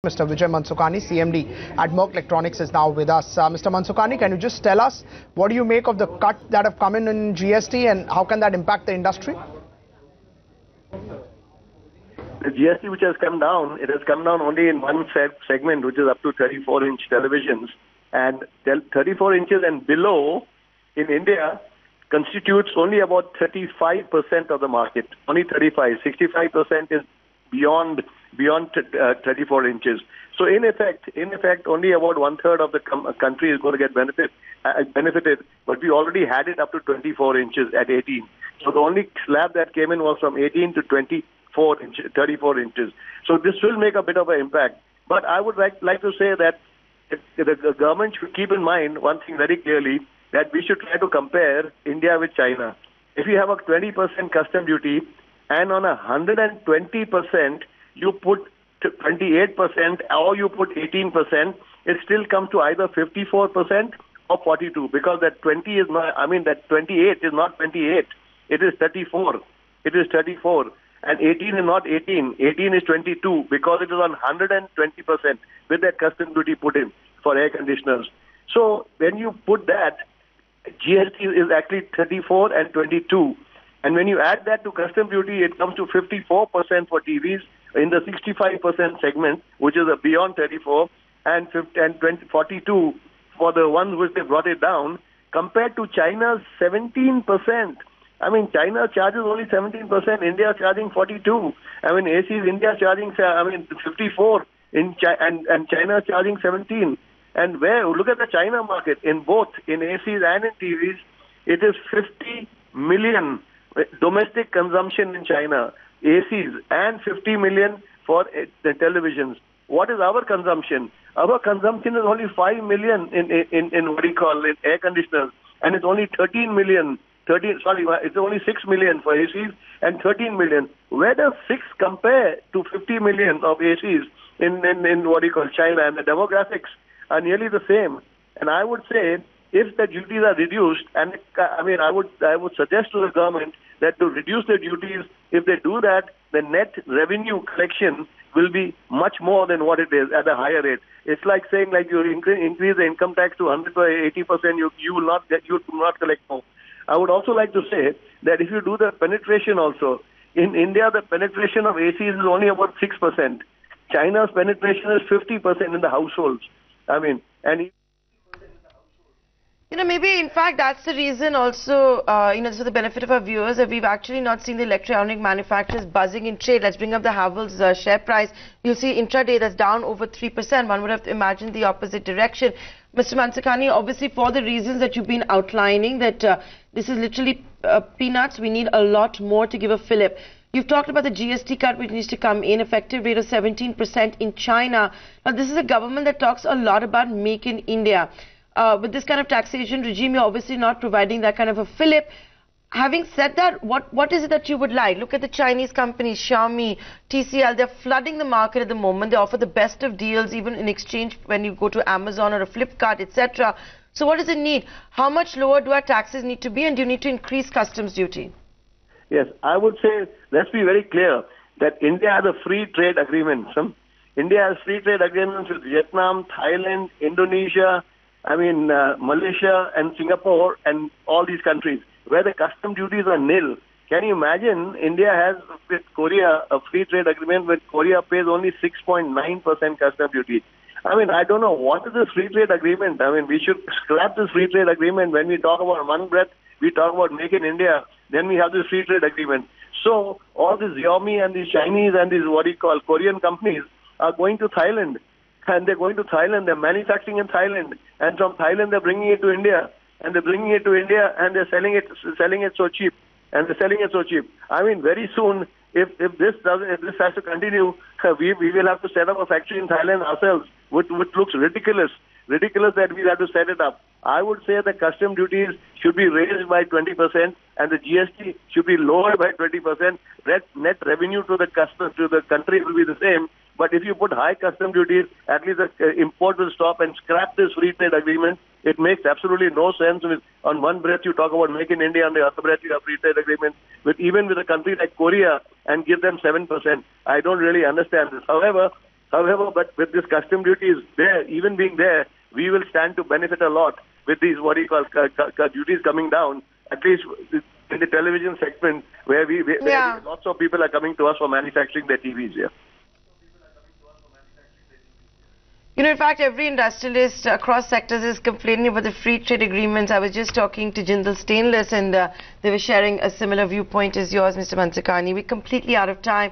Mr. Vijay Mansukhani, CMD at Mirc Electronics, is now with us. Mr. Mansukhani, can you just tell us what do you make of the cut that have come in GST and how can that impact the industry? The GST which has come down, it has come down only in one segment, which is up to 34-inch televisions. And 34 inches and below in India constitutes only about 35% of the market. Only 35. 65% is beyond 34 inches. So in effect, only about one-third of the country is going to get benefited, but we already had it up to 24 inches at 18. So the only slab that came in was from 18 to 34 inches. So this will make a bit of an impact. But I would like to say that the government should keep in mind one thing very clearly, that we should try to compare India with China. If you have a 20% custom duty and on 120% you put 28% or you put 18%, it still comes to either 54% or 42%, because that 20 is not, that 28 is not 28. It is 34. It is 34. And 18 is not 18. 18 is 22 because it is on 120% with that custom duty put in for air conditioners. So when you put that, GST is actually 34 and 22. And when you add that to custom duty, it comes to 54% for TVs in the 65% segment, which is beyond 34, and 42 for the ones which they brought it down, compared to China's 17%. China charges only 17%, India charging 42. ACs, India charging 54, and China charging 17. And look at the China market, in both, in ACs and in TVs, it is 50 million domestic consumption in China, ACs, and 50 million for the televisions. What is our consumption? Our consumption is only 5 million in air conditioners, and it's only 13 million. It's only 6 million for ACs and 13 million. Where does 6 compare to 50 million of ACs in China? And the demographics are nearly the same. And I would say, if the duties are reduced, and I would suggest to the government that to reduce the duties, if they do that, the net revenue collection will be much more than what it is at a higher rate. It's like saying, you increase the income tax to 100 or 80%, you will not collect more. I would also like to say that if you do the penetration also, in India the penetration of ACs is only about 6%. China's penetration is 50% in the households. Maybe in fact that's the reason also, for the benefit of our viewers, that we've actually not seen the electronic manufacturers buzzing in trade. Let's bring up the Havells share price. You'll see intraday that's down over 3%. One would have imagined the opposite direction. Mr. Mansukhani, obviously for the reasons that you've been outlining, that this is literally peanuts. We need a lot more to give a fillip. You've talked about the GST cut which needs to come in, effective rate of 17% in China. Now this is a government that talks a lot about Make in India. With this kind of taxation regime, you're obviously not providing that kind of a fillip. Having said that, what is it that you would like? Look at the Chinese companies, Xiaomi, TCL, they're flooding the market at the moment. They offer the best of deals, even in exchange when you go to Amazon or a Flipkart, etc. So what does it need? How much lower do our taxes need to be, and do you need to increase customs duty? Yes, I would say, let's be very clear, that India has a free trade agreement. India has free trade agreements with Vietnam, Thailand, Indonesia, Malaysia and Singapore and all these countries, where the custom duties are nil. Can you imagine? India has with Korea a free trade agreement where Korea pays only 6.9% custom duty. I don't know what is this free trade agreement. We should scrap this free trade agreement. When we talk about one breath, we talk about Make in India, then we have this free trade agreement. So all these Xiaomi and these Chinese and these Korean companies are going to Thailand. And they're going to Thailand, they're manufacturing in Thailand, and from Thailand they're bringing it to India, and they're bringing it to India, and they're selling it so cheap, very soon, if this has to continue, we will have to set up a factory in Thailand ourselves, which looks ridiculous that we have to set it up. I would say the custom duties should be raised by 20%, and the GST should be lowered by 20%. Net revenue to the country will be the same. But if you put high custom duties, at least the import will stop and scrap this free trade agreement. It makes absolutely no sense. On one breath you talk about Make in India, on the other breath you have free trade agreements even with a country like Korea and give them 7%. I don't really understand this. However, However, but with this custom duty is there, even being there, we will stand to benefit a lot with these what you call duties coming down. At least in the television segment, where lots of people are coming to us for manufacturing their TVs here. You know, in fact, every industrialist across sectors is complaining about the free trade agreements. I was just talking to Jindal Stainless and they were sharing a similar viewpoint as yours, Mr. Mansukhani. We're completely out of time.